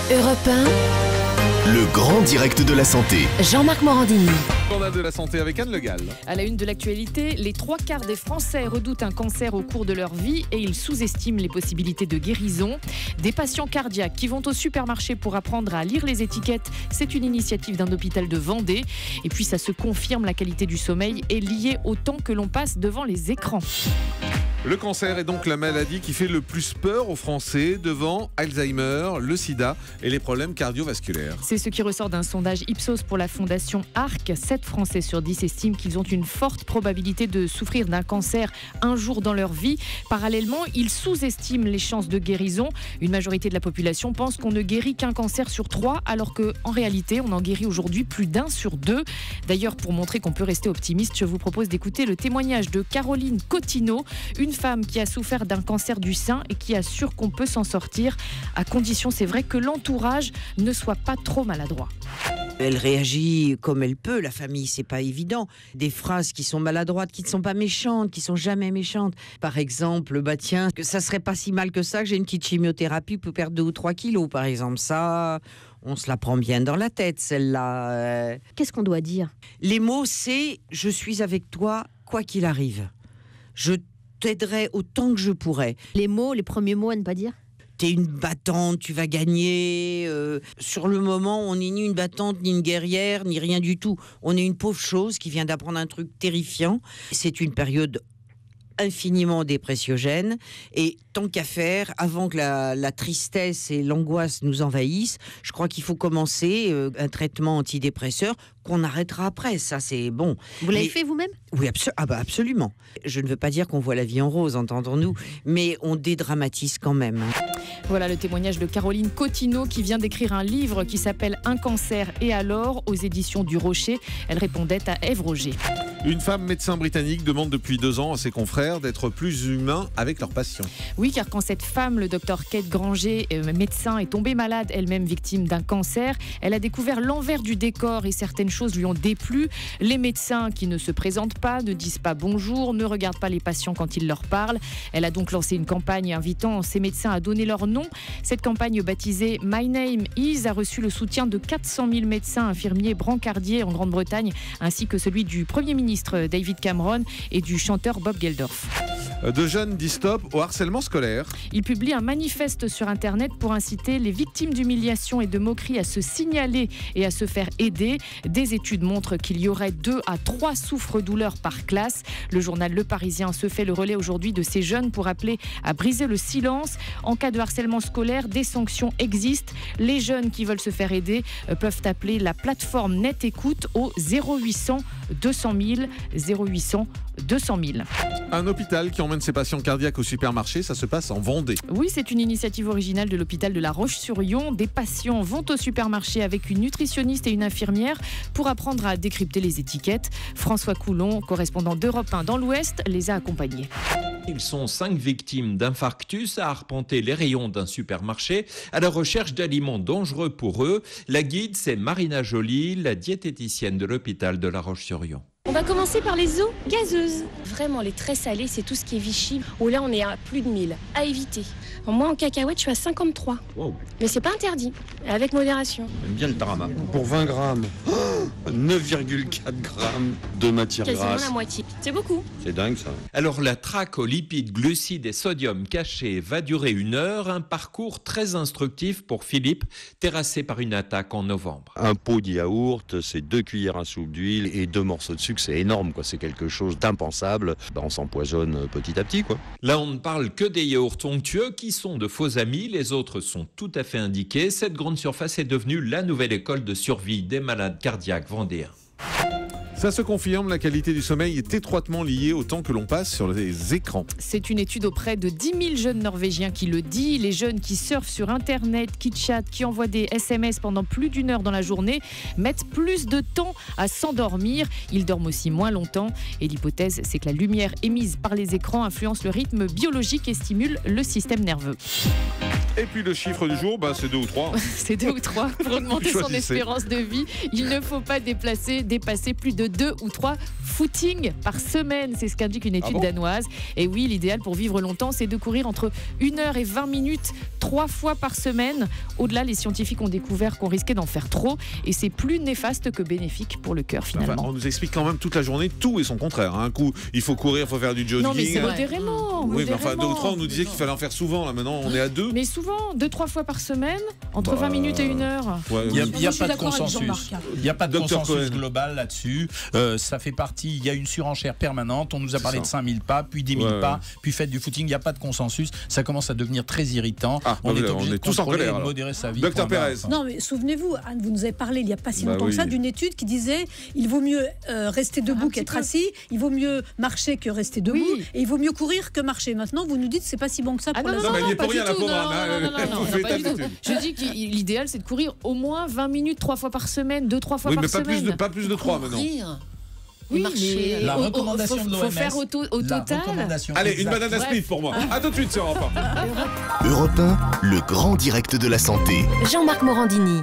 Europe 1, Le grand direct de la santé. Jean-Marc Morandini. Journal de la santé avec Anne Le Gall. À la une de l'actualité, les 3/4 des Français redoutent un cancer au cours de leur vie et ils sous-estiment les possibilités de guérison. Des patients cardiaques qui vont au supermarché pour apprendre à lire les étiquettes, c'est une initiative d'un hôpital de Vendée. Et puis ça se confirme, la qualité du sommeil est liée au temps que l'on passe devant les écrans. Le cancer est donc la maladie qui fait le plus peur aux Français, devant Alzheimer, le sida et les problèmes cardiovasculaires. C'est ce qui ressort d'un sondage Ipsos pour la fondation ARC. 7 Français sur 10 estiment qu'ils ont une forte probabilité de souffrir d'un cancer un jour dans leur vie. Parallèlement, ils sous-estiment les chances de guérison. Une majorité de la population pense qu'on ne guérit qu'un cancer sur 3, alors qu'en réalité, on en guérit aujourd'hui plus d'1 sur 2. D'ailleurs, pour montrer qu'on peut rester optimiste, je vous propose d'écouter le témoignage de Caroline Cotineau, une femme qui a souffert d'un cancer du sein et qui assure qu'on peut s'en sortir, à condition, c'est vrai, que l'entourage ne soit pas trop maladroit. Elle réagit comme elle peut, la famille, c'est pas évident. Des phrases qui sont maladroites, qui ne sont pas méchantes, qui sont jamais méchantes. Par exemple, bah tiens, que ça serait pas si mal que ça, que j'ai une petite chimiothérapie pour perdre 2 ou 3 kilos, par exemple. Ça, on se la prend bien dans la tête, celle-là. Qu'est-ce qu'on doit dire? Les mots, c'est « je suis avec toi, quoi qu'il arrive ». Je t'aiderai autant que je pourrai. Les mots, les premiers mots à ne pas dire? T'es une battante, tu vas gagner. Sur le moment, on n'est ni une battante, ni une guerrière, ni rien du tout. On est une pauvre chose qui vient d'apprendre un truc terrifiant. C'est une période infiniment dépressiogène, et tant qu'à faire, avant que la tristesse et l'angoisse nous envahissent, je crois qu'il faut commencer un traitement antidépresseur qu'on arrêtera après. Ça, c'est bon. Vous l'avez fait vous-même? Oui, absolument. Je ne veux pas dire qu'on voit la vie en rose, entendons-nous, mais on dédramatise quand même. Voilà le témoignage de Caroline Cotineau qui vient d'écrire un livre qui s'appelle Un cancer et alors, aux éditions du Rocher. Elle répondait à Ève Roger. Une femme médecin britannique demande depuis 2 ans à ses confrères d'être plus humains avec leurs patients. Oui, car quand cette femme, le docteur Kate Granger, médecin, est tombée malade, elle-même victime d'un cancer, elle a découvert l'envers du décor et certaines choses lui ont déplu. Les médecins qui ne se présentent pas, ne disent pas bonjour, ne regardent pas les patients quand ils leur parlent. Elle a donc lancé une campagne invitant ces médecins à donner leur nom. Cette campagne baptisée My Name Is a reçu le soutien de 400 000 médecins, infirmiers, brancardiers en Grande-Bretagne, ainsi que celui du Premier ministre David Cameron et du chanteur Bob Geldof. De jeunes disent stop au harcèlement scolaire. Il publie un manifeste sur Internet pour inciter les victimes d'humiliation et de moquerie à se signaler et à se faire aider. Des études montrent qu'il y aurait 2 à 3 souffres-douleurs par classe. Le journal Le Parisien se fait le relais aujourd'hui de ces jeunes pour appeler à briser le silence. En cas de harcèlement scolaire, des sanctions existent. Les jeunes qui veulent se faire aider peuvent appeler la plateforme Net Écoute au 0800 200 000 0800 200 000. Un hôpital qui emmène ses patients cardiaques au supermarché, ça se passe en Vendée. Oui, c'est une initiative originale de l'hôpital de La Roche-sur-Yon. Des patients vont au supermarché avec une nutritionniste et une infirmière pour apprendre à décrypter les étiquettes. François Coulon, correspondant d'Europe 1 dans l'Ouest, les a accompagnés. Ils sont 5 victimes d'infarctus à arpenter les rayons d'un supermarché à la recherche d'aliments dangereux pour eux. La guide, c'est Marina Joly, la diététicienne de l'hôpital de La Roche-sur-Yon. On va commencer par les eaux gazeuses. Vraiment, les très salées, c'est tout ce qui est Vichy. Où là, on est à plus de 1000. À éviter. Moi, en cacahuètes, je suis à 53. Wow. Mais c'est pas interdit. Avec modération. J'aime bien le tarama. Pour 20 grammes, 9,4 grammes de matière Quasiment grasse. la moitié. C'est beaucoup. C'est dingue, ça. Alors la traque aux lipides, glucides et sodium cachés va durer 1 heure. Un parcours très instructif pour Philippe, terrassé par une attaque en novembre. Un pot de yaourt, c'est 2 cuillères à soupe d'huile et 2 morceaux de sucre. C'est énorme, quoi. C'est quelque chose d'impensable. On s'empoisonne petit à petit, quoi. Là, on ne parle que des yaourts onctueux qui sont de faux amis. Les autres sont tout à fait indiqués. Cette grande surface est devenue la nouvelle école de survie des malades cardiaques vendéens. Ça se confirme, la qualité du sommeil est étroitement liée au temps que l'on passe sur les écrans. C'est une étude auprès de 10 000 jeunes Norvégiens qui le dit. Les jeunes qui surfent sur Internet, qui chattent, qui envoient des SMS pendant plus d'1 heure dans la journée mettent plus de temps à s'endormir. Ils dorment aussi moins longtemps. Et l'hypothèse, c'est que la lumière émise par les écrans influence le rythme biologique et stimule le système nerveux. Et puis le chiffre du jour, c'est 2 ou 3. C'est 2 ou 3. Pour augmenter son Choisissez. espérance de vie, il ne faut pas dépasser plus de 2 ou 3 footings par semaine. C'est ce qu'indique une étude danoise. Et oui, l'idéal pour vivre longtemps, c'est de courir entre 1 heure et 20 minutes 3 fois par semaine. Au-delà, les scientifiques ont découvert qu'on risquait d'en faire trop et c'est plus néfaste que bénéfique pour le cœur finalement. On nous explique quand même toute la journée tout et son contraire. Un coup, il faut courir, il faut faire du jogging. Non, mais c'est modérément. Oui, mais enfin, 2 ou 3, modérément. on nous disait qu'il fallait en faire souvent. Là, maintenant, on est à 2. Mais souvent, 2-3 fois par semaine, entre 20 minutes et 1 heure. Ouais, Il n'y a suis pas de d'accord avec consensus. Jean-Marc. Il n'y a pas de Dr. consensus Cohen. global là-dessus. Ça fait partie. Il y a une surenchère permanente. On nous a parlé ça. de 5000 pas, puis 10 000 Ouais, pas, puis faites du footing. Il n'y a pas de consensus. Ça commence à devenir très irritant. On est obligé de tous en contrôler colère. et de alors. modérer sa vie. Docteur Point barre. Pérez. Non, mais souvenez-vous, Anne, vous nous avez parlé il n'y a pas si Bah longtemps que ça oui. d'une étude qui disait il vaut mieux rester debout petit qu'être peu. assis, il vaut mieux marcher que rester debout, Oui. et il vaut mieux courir que marcher. Maintenant, vous nous dites que c'est pas si bon que ça Ah pour non, la Non, mais elle y est pas pour du rien, la tout, pauvre non, Anne. non, non, Elle non, fait pas du tout. d'habitude. Je dis que l'idéal, c'est de courir au moins 20 minutes 3 fois par semaine, 2-3 fois Oui, par mais semaine. pas plus de 3 maintenant. Courir. Oui, marcher. mais La recommandation de faut l'OMS. faire au La total. recommandation Allez, une exacte. banane à Smith pour moi. A tout de suite sur Europe 1. Europe 1, le grand direct de la santé. Jean-Marc Morandini.